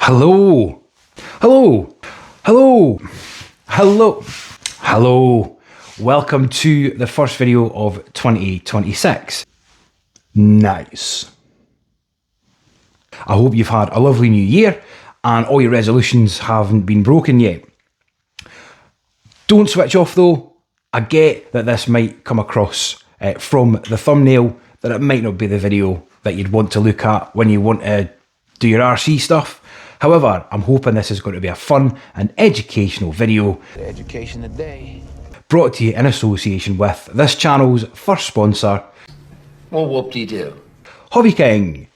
Hello, hello, hello, hello, hello. Welcome to the first video of 2026. Nice. I hope you've had a lovely new year and all your resolutions haven't been broken yet. Don't switch off though. I get that this might come across from the thumbnail that it might not be the video that you'd want to look at when you want to do your RC stuff. However, I'm hoping this is going to be a fun and educational video. The education today. Brought to you in association with this channel's first sponsor. Well, whoop-de-doo. HobbyKing.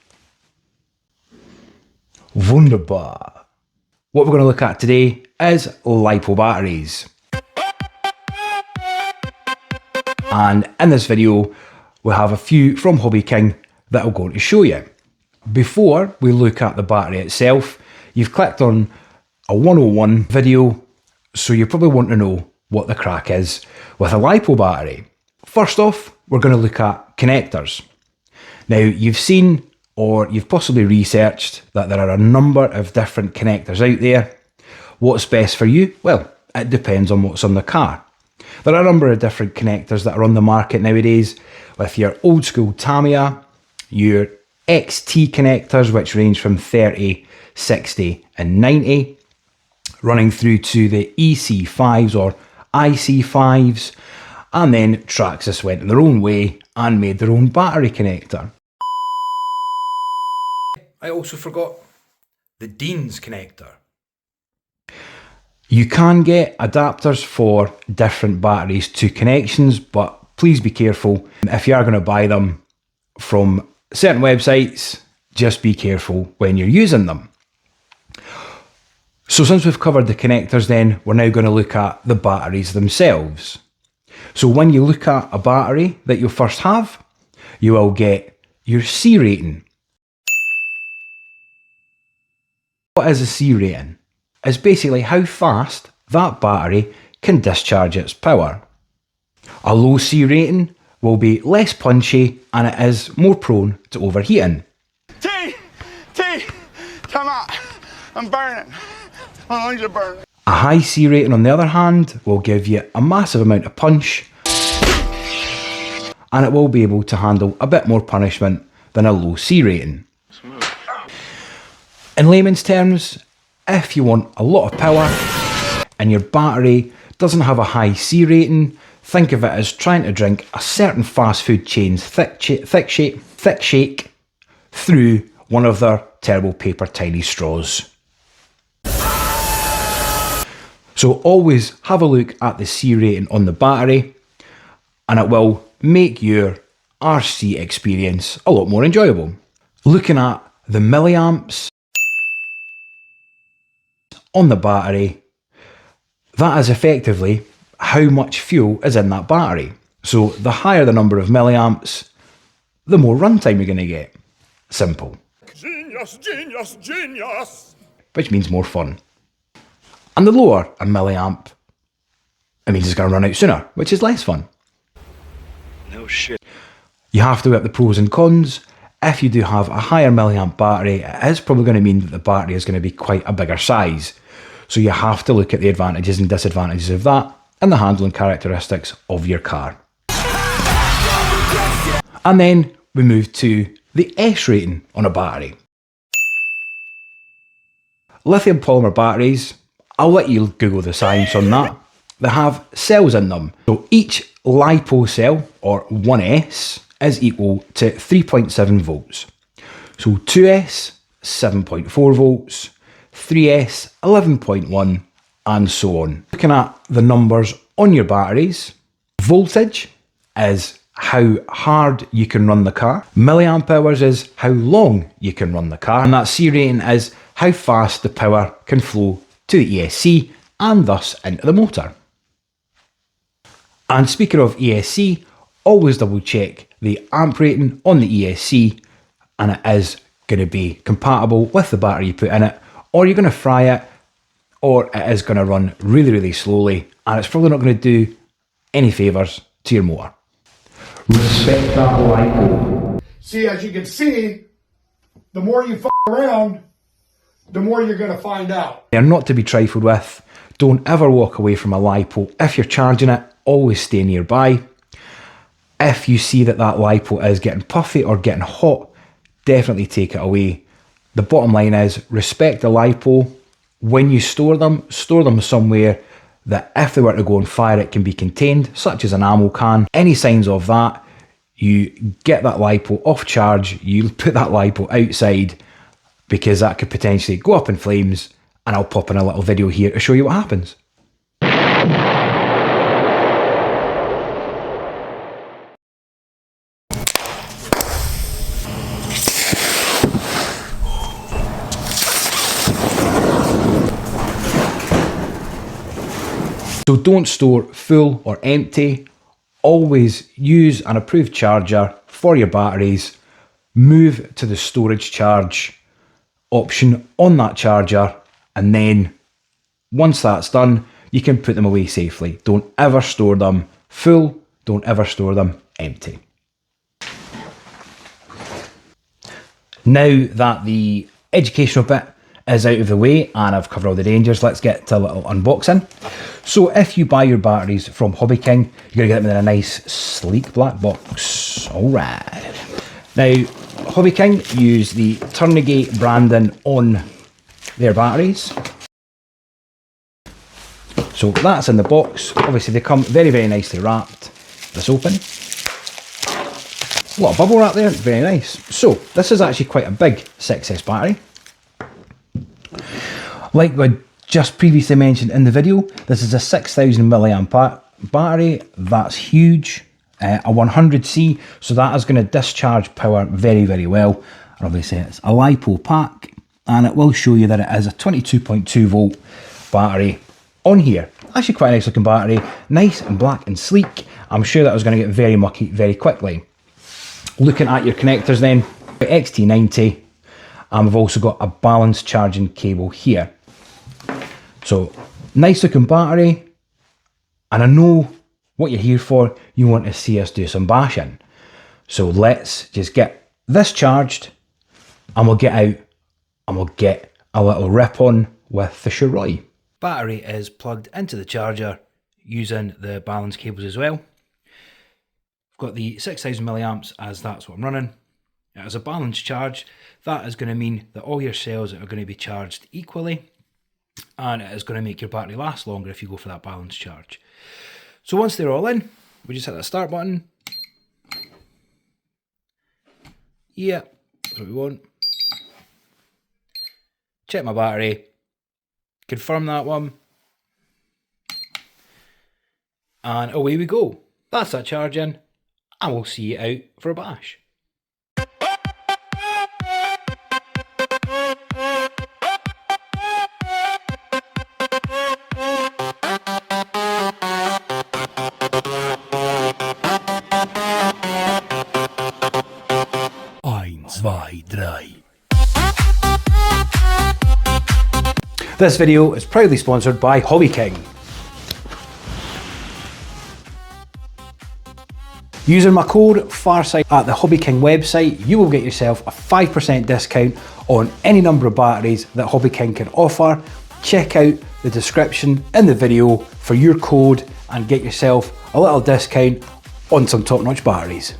Wunderbar. What we're going to look at today is LiPo batteries. And in this video, we have a few from HobbyKing that I'm going to show you. Before we look at the battery itself, you've clicked on a 101 video, so you probably want to know what the crack is with a LiPo battery. First off, we're going to look at connectors. Now, you've seen or you've possibly researched that there are a number of different connectors out there. What's best for you? Well, it depends on what's on the car. There are a number of different connectors that are on the market nowadays, with your old school Tamiya, your XT connectors, which range from 30, 60 and 90, running through to the EC5s or IC5s, and then Traxxas went their own way and made their own battery connector. I also forgot the Dean's connector. You can get adapters for different batteries to connections, but please be careful. If you are going to buy them from certain websites, just be careful when you're using them. So since we've covered the connectors, then we're now going to look at the batteries themselves. So when you look at a battery that you'll first have, you will get your C rating. What is a C rating? It's basically how fast that battery can discharge its power. A low C rating will be less punchy and it is more prone to overheating. T, come on, I'm burning. My lungs are burning. A high C rating, on the other hand, will give you a massive amount of punch and it will be able to handle a bit more punishment than a low C rating. Smooth. In layman's terms, if you want a lot of power and your battery doesn't have a high C rating, think of it as trying to drink a certain fast food chain's thick shake through one of their terrible paper tiny straws. So always have a look at the C rating on the battery and it will make your RC experience a lot more enjoyable. Looking at the milliamps on the battery, that is effectively how much fuel is in that battery. So the higher the number of milliamps, the more runtime you're going to get. Simple. Genius, genius, genius. Which means more fun. And the lower a milliamp, it means it's going to run out sooner, which is less fun. No shit. You have to weigh up the pros and cons. If you do have a higher milliamp battery, it is probably going to mean that the battery is going to be quite a bigger size. So you have to look at the advantages and disadvantages of that and the handling characteristics of your car. And then we move to the S rating on a battery. Lithium polymer batteries, I'll let you Google the science on that. They have cells in them. So each LiPo cell, or 1S, is equal to 3.7 volts. So 2S, 7.4 volts, 3S, 11.1, and so on. Looking at the numbers on your batteries, voltage is how hard you can run the car. Milliamp hours is how long you can run the car. And that C rating is how fast the power can flow to the ESC and thus into the motor. And speaking of ESC, always double check the amp rating on the ESC and it is going to be compatible with the battery you put in it, or you're going to fry it, or it is going to run really, really slowly and it's probably not going to do any favours to your motor. Respect that LiPo. See, as you can see, the more you f around, the more you're going to find out. They're not to be trifled with. Don't ever walk away from a LiPo. If you're charging it, always stay nearby. If you see that that LiPo is getting puffy or getting hot, definitely take it away. The bottom line is respect the LiPo. When you store them somewhere that if they were to go on fire, it can be contained, such as an ammo can. Any signs of that, you get that LiPo off charge, you put that LiPo outside, because that could potentially go up in flames, and I'll pop in a little video here to show you what happens. So don't store full or empty. Always use an approved charger for your batteries. Move to the storage charge option on that charger, and then once that's done, you can put them away safely. Don't ever store them full, don't ever store them empty. Now that the educational bit is out of the way and I've covered all the dangers, let's get to a little unboxing. So if you buy your batteries from HobbyKing, you're going to get them in a nice sleek black box. Alright. Now, HobbyKing use the Turnigate branding on their batteries. So that's in the box. Obviously they come very, very nicely wrapped. This open. A lot of bubble wrap there, very nice. So this is actually quite a big 6S battery. Like I just previously mentioned in the video, this is a 6000 milliamp battery. That's huge. A 100C, so that is going to discharge power very, very well. And obviously it's a LiPo pack, and it will show you that it is a 22.2 volt battery on here. Actually quite a nice looking battery, nice and black and sleek. I'm sure that was going to get very mucky very quickly. Looking at your connectors then, XT90, and we've also got a balanced charging cable here. So nice looking battery, and I know what you're here for. You want to see us do some bashing. So let's just get this charged, and we'll get out and we'll get a little rip on with the Shiroi. Battery is plugged into the charger using the balance cables as well. I've got the 6000 milliamps as that's what I'm running. It has a balanced charge. That is going to mean that all your cells are going to be charged equally, and it is going to make your battery last longer if you go for that balanced charge. So once they're all in, we just hit that start button. Yeah, that's what we want. Check my battery. Confirm that one. And away we go. That's that charging, and we'll see you out for a bash. This video is proudly sponsored by HobbyKing. Using my code FARSIGHT at the HobbyKing website, you will get yourself a 5% discount on any number of batteries that HobbyKing can offer. Check out the description in the video for your code and get yourself a little discount on some top-notch batteries.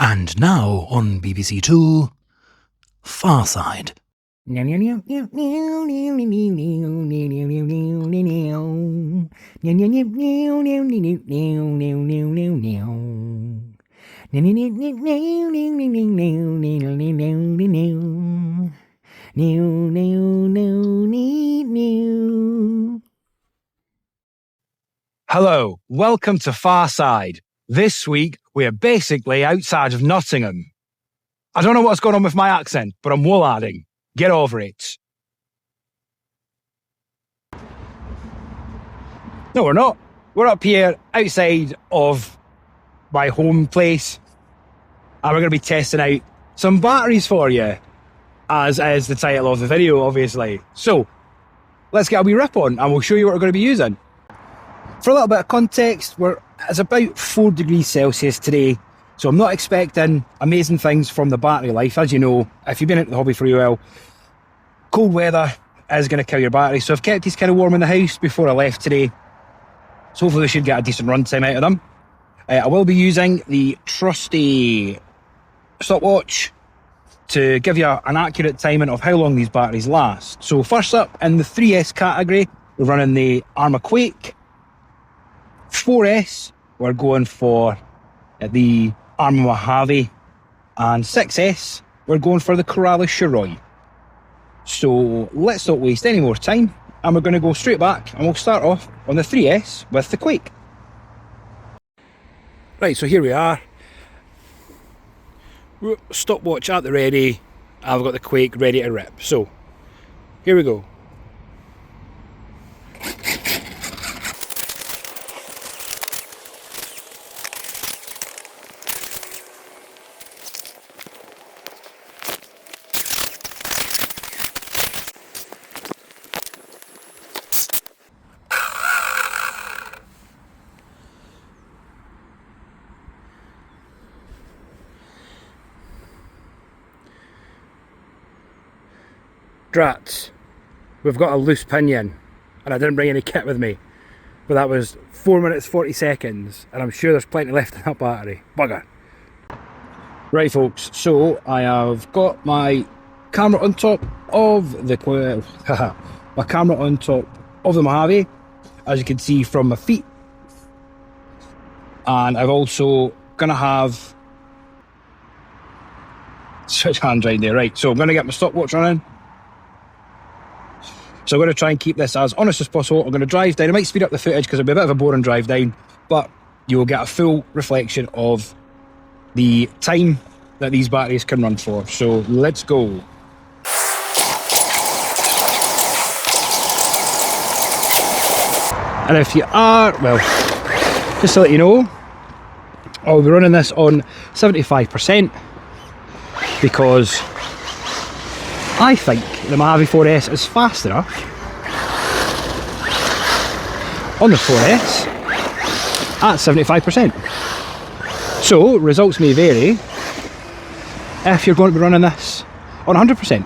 And now on BBC Two, Far Side. Hello, welcome to Far Side. This week, we're basically outside of Nottingham. I don't know what's going on with my accent, but I'm wool adding. Get over it. No, we're not. We're up here outside of my home place, and we're going to be testing out some batteries for you, as is the title of the video, obviously. So, let's get a wee rip on, and we'll show you what we're going to be using. For a little bit of context, we're it's about 4 degrees Celsius today, so I'm not expecting amazing things from the battery life. As you know, if you've been into the hobby for a while, cold weather is going to kill your battery. So I've kept these kind of warm in the house before I left today, so hopefully we should get a decent runtime out of them. I will be using the trusty stopwatch to give you an accurate timing of how long these batteries last. So first up, in the 3S category, we're running the Arma Quake. 4S, we're going for the Arma Mojave. And 6S, we're going for the Coralis Shiroi. So let's not waste any more time, and we're going to go straight back, and we'll start off on the 3S with the Quake. Right, so here we are. Stopwatch at the ready. I've got the Quake ready to rip. So here we go. Drats, we've got a loose pinion, and I didn't bring any kit with me, but that was 4 minutes 40 seconds, and I'm sure there's plenty left in that battery. Bugger. Right folks, so I have got my camera on top of the my camera on top of the Mojave, as you can see from my feet, and I've also gonna have switch hands right there. Right, so I'm gonna get my stopwatch running. So I'm going to try and keep this as honest as possible. I'm going to drive down. I might speed up the footage because it'll be a bit of a boring drive down, but you will get a full reflection of the time that these batteries can run for. So let's go. And if you are, well, just to let you know, I'll be running this on 75% because I think the Mojave 4S is fast enough on the 4S at 75%. So results may vary if you're going to be running this on 100%.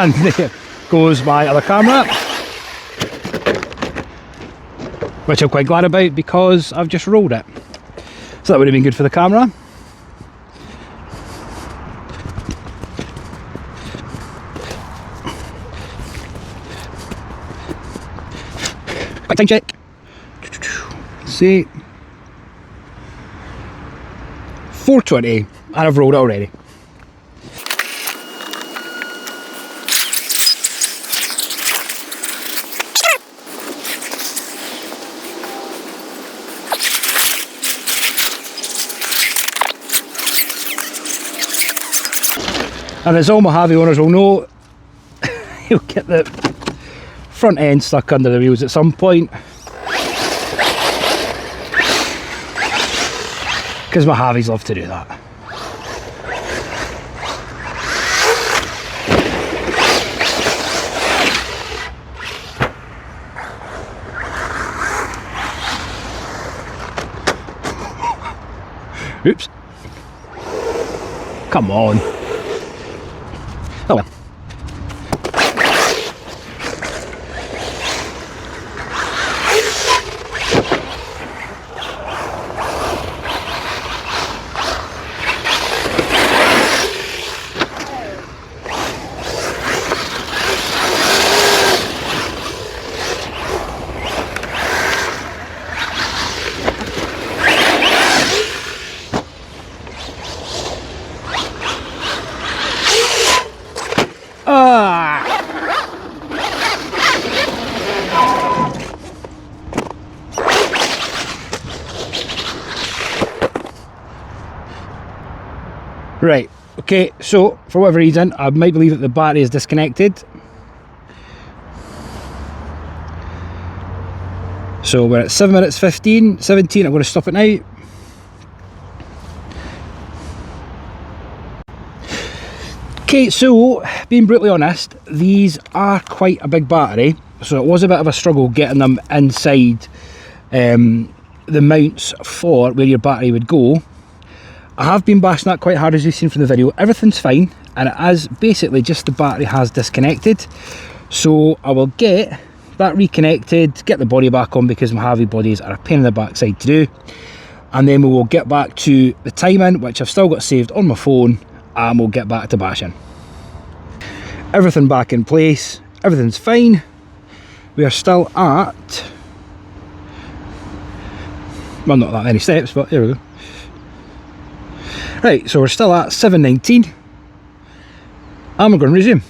And there goes my other camera, which I'm quite glad about because I've just rolled it. So that would have been good for the camera. Quick time check. Let's see. 420, and I've rolled it already. And as all Mojave owners will know, you'll get the front end stuck under the wheels at some point. Because Mojaves love to do that. Oops. Come on. Oh well. Right, okay, so for whatever reason, I might believe that the battery is disconnected. So we're at 7 minutes 17, I'm going to stop it now. Okay, so being brutally honest, these are quite a big battery, so it was a bit of a struggle getting them inside the mounts for where your battery would go. I have been bashing that quite hard, as you've seen from the video. Everything's fine, and it is basically just the battery has disconnected. So I will get that reconnected, get the body back on, because my heavy bodies are a pain in the backside to do, and then we will get back to the timing, which I've still got saved on my phone, and we'll get back to bashing. Everything back in place, everything's fine. We are still at, well, not that many steps, but here we go. Right, so we're still at 7:19, and we're going to resume.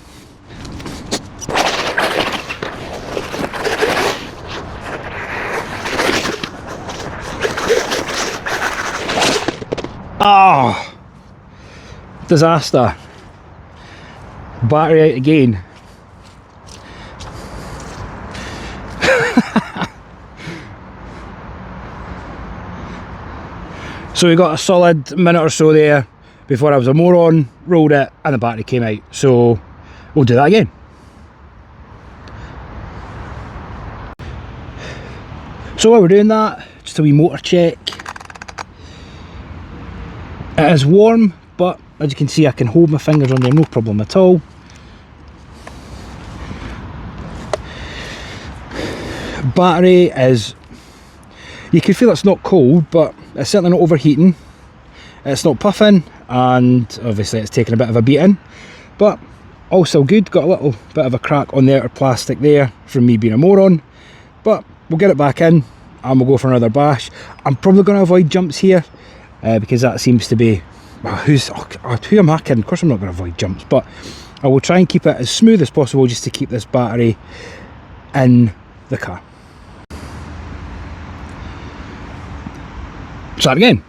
Ah, disaster. Battery out again. So we got a solid minute or so there before I was a moron, rolled it, and the battery came out. So we'll do that again. So while we're doing that, just a wee motor check. It is warm, but as you can see, I can hold my fingers on there, no problem at all. Battery is, you can feel it's not cold, but it's certainly not overheating. It's not puffing, and obviously it's taking a bit of a beating, but all still good. Got a little bit of a crack on the outer plastic there from me being a moron, but we'll get it back in and we'll go for another bash. I'm probably going to avoid jumps here because that seems to be, who am I kidding? Of course I'm not going to avoid jumps, but I will try and keep it as smooth as possible just to keep this battery in the car. Start again.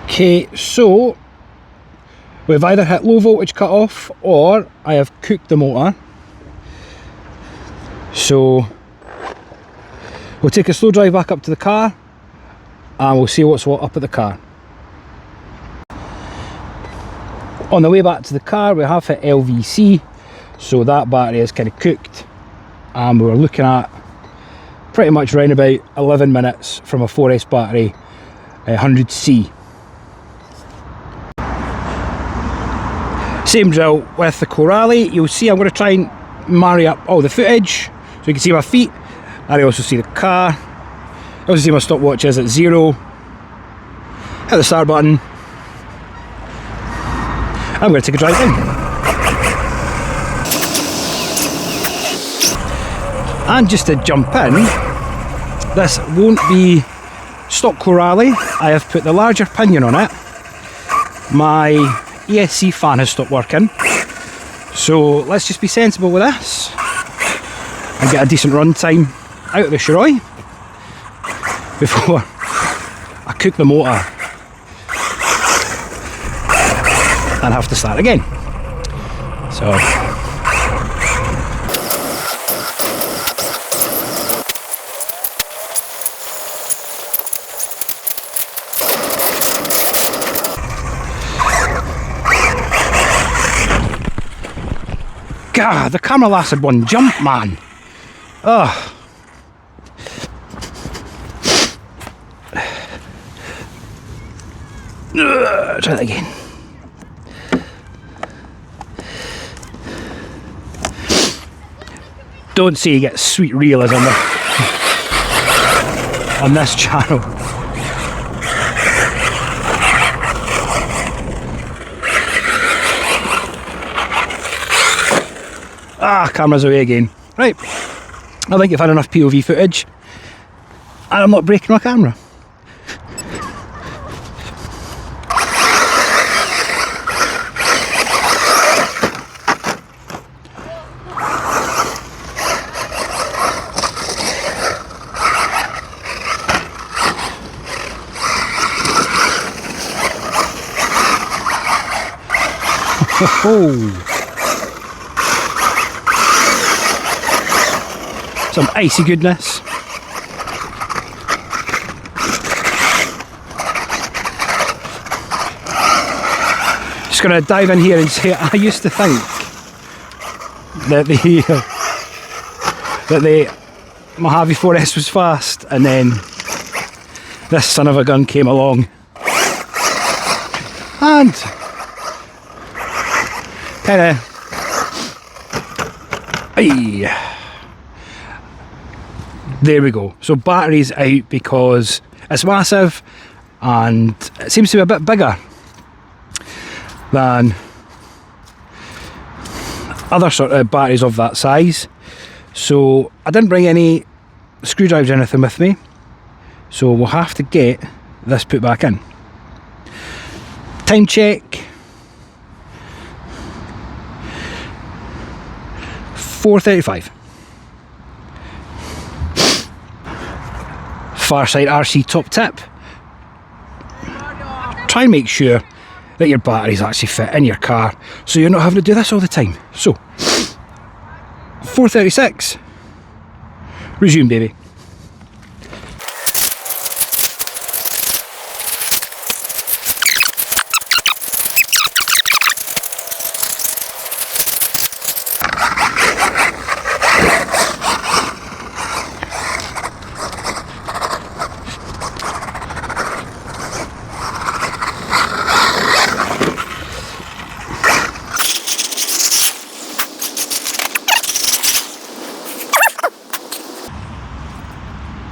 Okay, so we've either hit low voltage cut off or I have cooked the motor. So we'll take a slow drive back up to the car and we'll see what's what up at the car. On the way back to the car, we have hit LVC, so that battery is kind of cooked, and we're looking at pretty much around about 11 minutes from a 4S battery, 100C. Same drill with the Corale. You'll see I'm going to try and marry up all the footage so you can see my feet, and you also see the car. You also see my stopwatch is at 0. Hit the start button. I'm going to take a drive in. And just to jump in, this won't be stock Corale. I have put the larger pinion on it. My ESC fan has stopped working, so let's just be sensible with this and get a decent run time out of the Shiroi before I cook the motor and have to start again. So God, the camera lasted one jump, man. Ugh. Try that again. Don't say you get sweet realism on this channel. Ah, camera's away again. Right, I think you've had enough POV footage, and I'm not breaking my camera. Oh. Some icy goodness. Just going to dive in here and say, I used to think that the Mojave 4S was fast, and then this son of a gun came along and kind of, there we go. So battery's out because it's massive and it seems to be a bit bigger than other sort of batteries of that size. So I didn't bring any screwdrivers or anything with me, so we'll have to get this put back in. Time check, 4:35. Farsight RC top tip. Try and make sure that your batteries actually fit in your car, so you're not having to do this all the time. So 4:36. Resume, baby.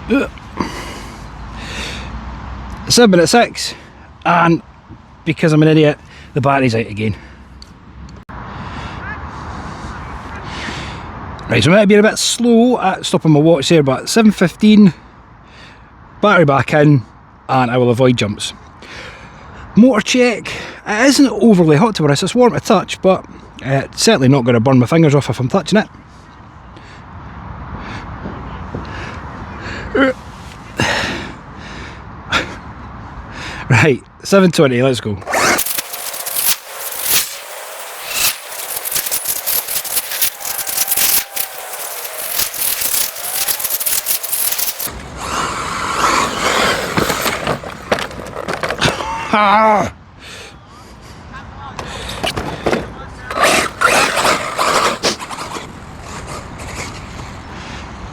Ugh. 7:06, and because I'm an idiot, the battery's out again. Right, so I might be a bit slow at stopping my watch there, but 7:15, battery back in, and I will avoid jumps. Motor check. It isn't overly hot to be honest, it's warm to touch, but it's certainly not going to burn my fingers off if I'm touching it. Right, 7:20, let's go. Ah!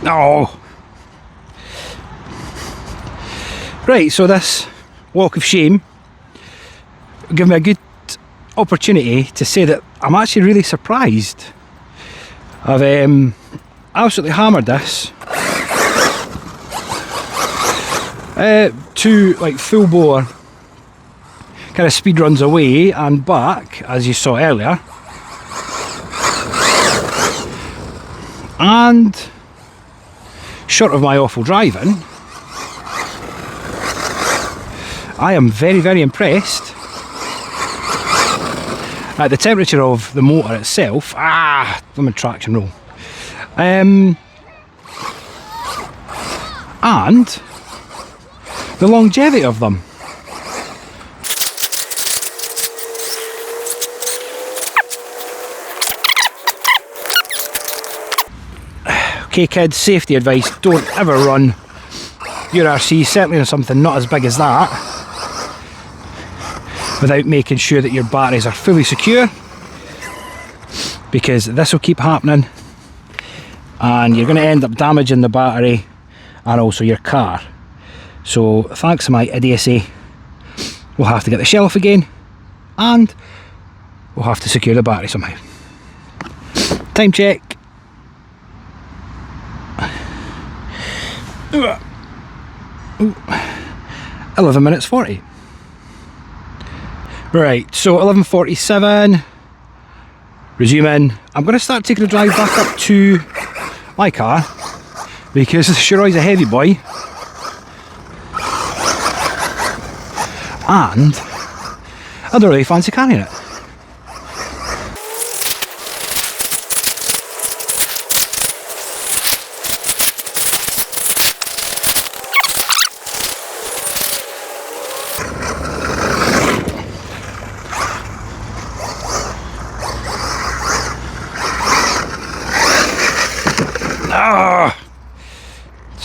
No. Right, so this walk of shame give me a good opportunity to say that I'm actually really surprised. I've absolutely hammered this to like full bore kind of speed runs away and back, as you saw earlier, and short of my awful driving, I am very, very impressed at the temperature of the motor itself. I'm in traction roll. And the longevity of them. Okay kids, safety advice, don't ever run your RC, certainly on something not as big as that, without making sure that your batteries are fully secure, because this will keep happening and you're going to end up damaging the battery and also your car. So thanks to my idiocy, we'll have to get the shelf again and we'll have to secure the battery somehow. Time check. 11 minutes 40. Right, so 11:47, resuming. I'm going to start taking a drive back up to my car because the sure is a heavy boy and I don't really fancy carrying it.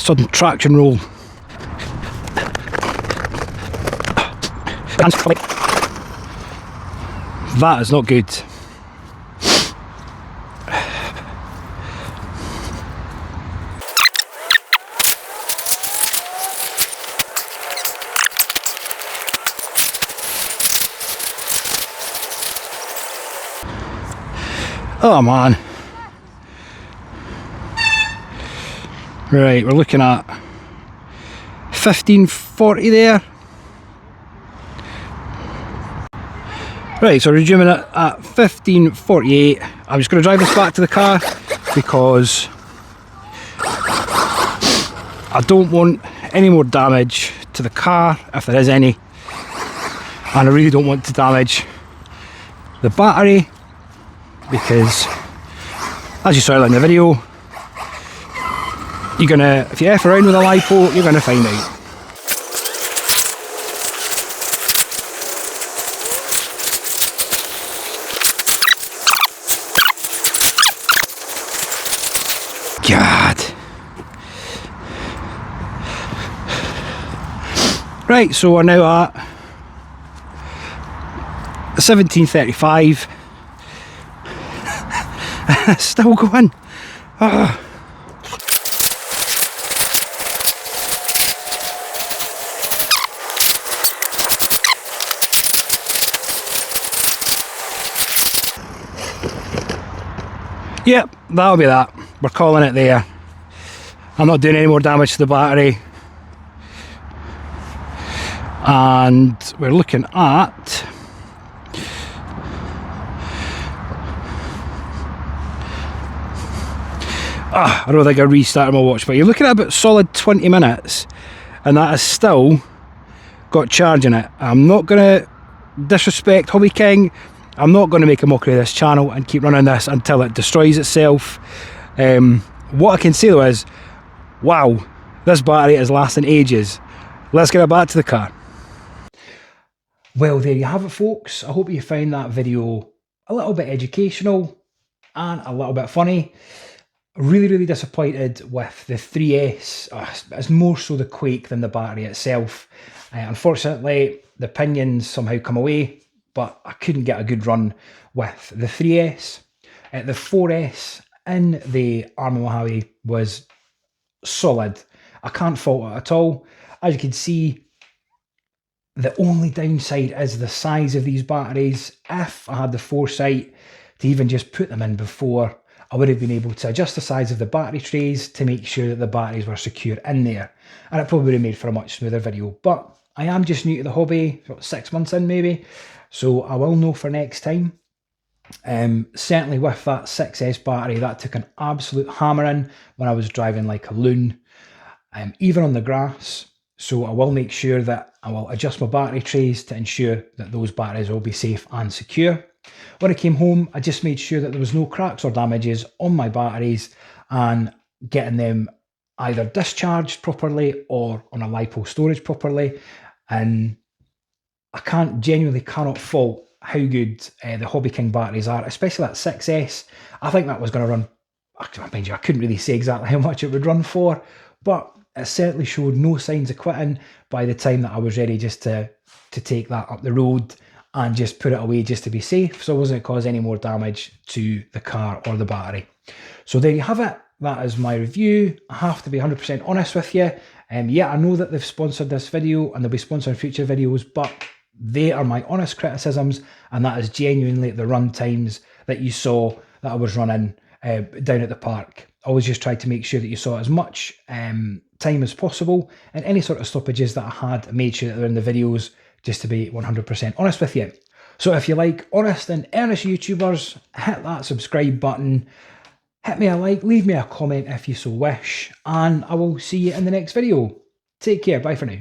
Sudden traction roll. That is not good. Oh man. Right, we're looking at 1540 there. Right, so resuming it at 1548. I'm just going to drive this back to the car because I don't want any more damage to the car, if there is any, and I really don't want to damage the battery because, as you saw in the video, you're gonna, if you F around with a LiPo, you're gonna find out. God. Right, so we're now at 1735. Still going. Ah. Yep, that'll be that. We're calling it there. I'm not doing any more damage to the battery. And we're looking at I don't think I restarted my watch, but you're looking at about solid 20 minutes and that has still got charge in it. I'm not going to disrespect HobbyKing. I'm not going to make a mockery of this channel and keep running this until it destroys itself. What I can say though is, wow, this battery is lasting ages. Let's get it back to the car. Well, there you have it, folks. I hope you found that video a little bit educational and a little bit funny. Really disappointed with the 3S. It's more so the Quake than the battery itself. Unfortunately, the pinions somehow come away, but I couldn't get a good run with the 3S. The 4S in the Arma Mojave was solid. I can't fault it at all. As you can see, the only downside is the size of these batteries. If I had the foresight to even just put them in before, I would have been able to adjust the size of the battery trays to make sure that the batteries were secure in there. And it probably would have made for a much smoother video. But I am just new to the hobby, 6 months in maybe, so I will know for next time. Certainly with that 6S battery, that took an absolute hammering when I was driving like a loon, even on the grass. So I will make sure that I will adjust my battery trays to ensure that those batteries will be safe and secure. When I came home, I just made sure that there was no cracks or damages on my batteries and getting them either discharged properly or on a LiPo storage properly. And I genuinely cannot fault how good the HobbyKing batteries are, especially that 6S. I think that was going to run, mind you, I couldn't really say exactly how much it would run for, but it certainly showed no signs of quitting by the time that I was ready just to take that up the road and just put it away just to be safe, so it wasn't cause any more damage to the car or the battery. So there you have it. That is my review. I have to be 100% honest with you. Yeah, I know that they've sponsored this video and they'll be sponsoring future videos, but they are my honest criticisms, and that is genuinely the run times that you saw that I was running down at the park. Always just tried to make sure that you saw as much time as possible, and any sort of stoppages that I had, I made sure that they're in the videos, just to be 100% honest with you. So if you like honest and earnest YouTubers, hit that subscribe button, hit me a like, leave me a comment if you so wish, and I will see you in the next video. Take care, bye for now.